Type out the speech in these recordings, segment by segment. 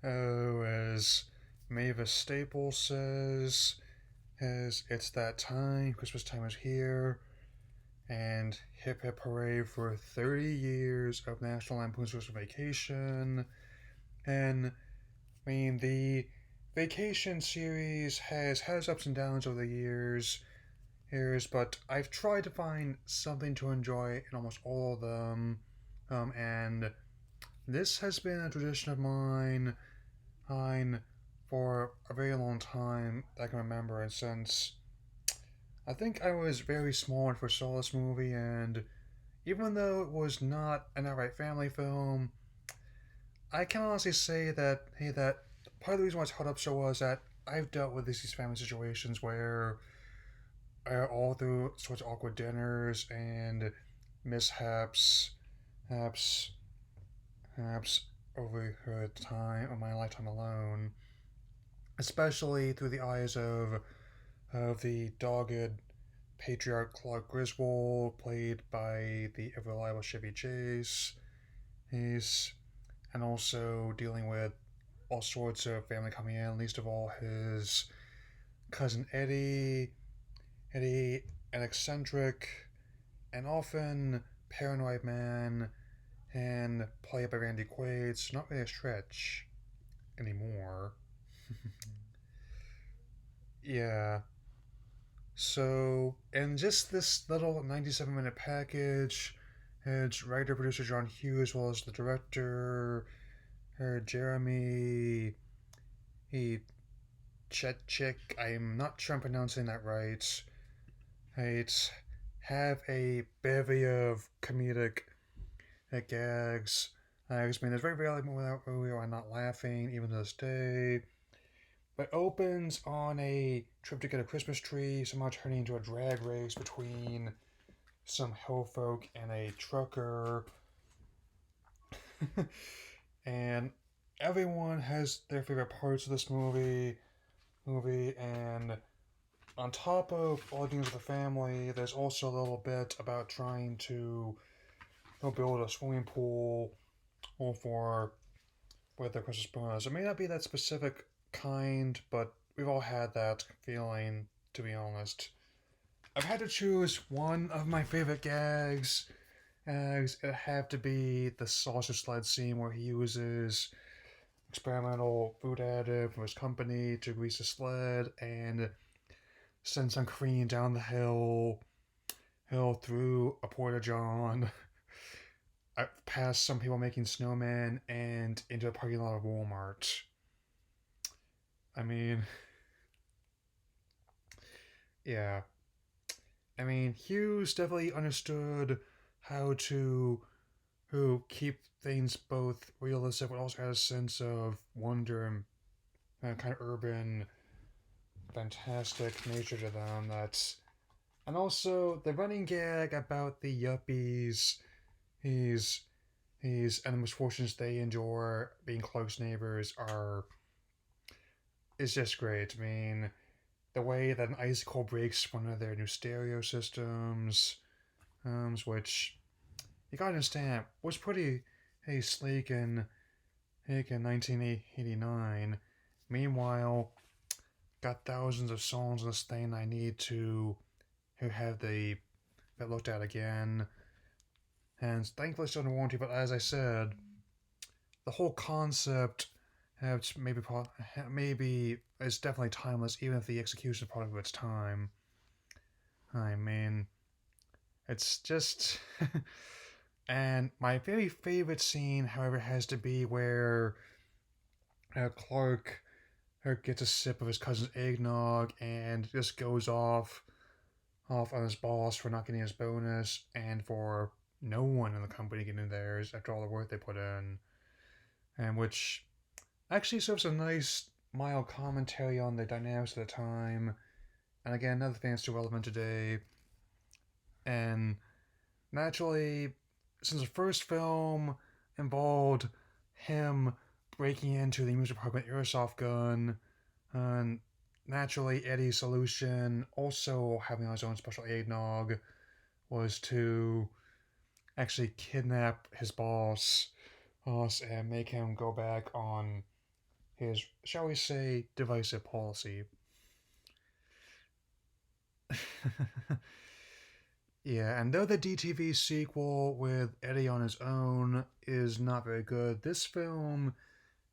Oh, as Mavis Staples says, as it's that time, Christmas time is here, and hip hip hooray for 30 years of National Lampoon's Christmas Vacation. And the Vacation series has had its ups and downs over the years, but I've tried to find something to enjoy in almost all of them. And this has been a tradition of mine for a very long time that I can remember, and since I think I was very small when I first saw this movie, and even though it was not an outright family film, I can honestly say that that part of the reason why it's held up so well is that I've dealt with these family situations where all through sorts of awkward dinners and mishaps, perhaps, perhaps over the time of my lifetime alone, especially through the eyes of the dogged patriarch Clark Griswold, played by the ever reliable Chevy Chase. He's and also dealing with all sorts of family coming in, least of all his cousin Eddie. Eddie, an eccentric and often paranoid man, and played by Randy Quaid, so not really a stretch anymore. Yeah. So, in just this little 97-minute package, it's writer producer John Hughes, as well as the director, Jeremy he Chetchik. I'm not sure I'm pronouncing that right. It's have a bevy of comedic gags. I mean, there's very rarely without movie where I'm not laughing, even to this day. But opens on a trip to get a Christmas tree, somehow turning into a drag race between some hill folk and a trucker. And everyone has their favorite parts of this movie, and on top of all things with the family, there's also a little bit about trying to build a swimming pool or for with the Christmas bonus. It may not be that specific kind, but we've all had that feeling, to be honest. I've had to choose one of my favorite gags. It'd have to be the sausage sled scene where he uses experimental food additive from his company to grease the sled and send some careening down the hill through a porta john, past some people making snowmen, and into a parking lot of Walmart. I mean, yeah. I mean, Hughes definitely understood how to keep things both realistic but also had a sense of wonder and kind of urban, fantastic nature to them. And also the running gag about the yuppies. He's and the misfortunes they endure being close neighbors are is just great. I mean, the way that an icicle breaks one of their new stereo systems, which you gotta understand was pretty sleek in 1989. Meanwhile, got thousands of songs on this thing I need to have the that looked at again, and thankfully still under warranty. But as I said, the whole concept has maybe is definitely timeless, even if the execution is product of its time. I mean, it's just. And my very favorite scene, however, has to be where Clark gets a sip of his cousin's eggnog and just goes off on his boss for not getting his bonus and for no one in the company getting theirs after all the work they put in, and which actually serves a nice mild commentary on the dynamics of the time. And again, another thing that's still relevant today. And naturally, since the first film involved him breaking into the amusement park with an airsoft gun, and naturally Eddie's solution, also having his own special eggnog, was to actually kidnap his boss, and make him go back on his, shall we say, divisive policy. Yeah, and though the DTV sequel with Eddie on his own is not very good, this film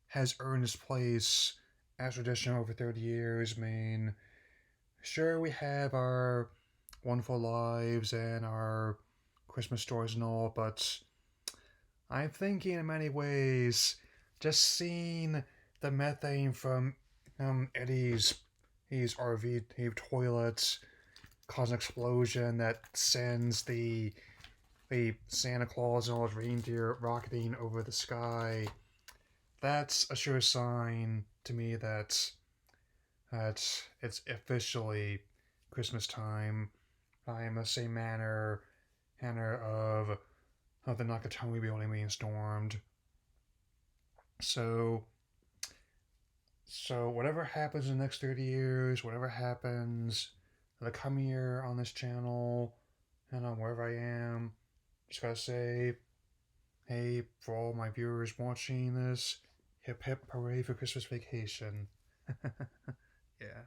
has earned its place as tradition over 30 years. I mean, sure, we have our Wonderful Lives and our Christmas stories and all, but I'm thinking in many ways, just seeing the methane from Eddie's RV toilets cause an explosion that sends the Santa Claus and all his reindeer rocketing over the sky. That's a sure sign to me that it's officially Christmas time. I am the same manner of the Nakatomi building being stormed. So so whatever happens in the next 30 years, whatever happens in the coming year on this channel and on wherever I am, just gotta say, hey, for all my viewers watching this, hip hip hooray for Christmas vacation. Yeah.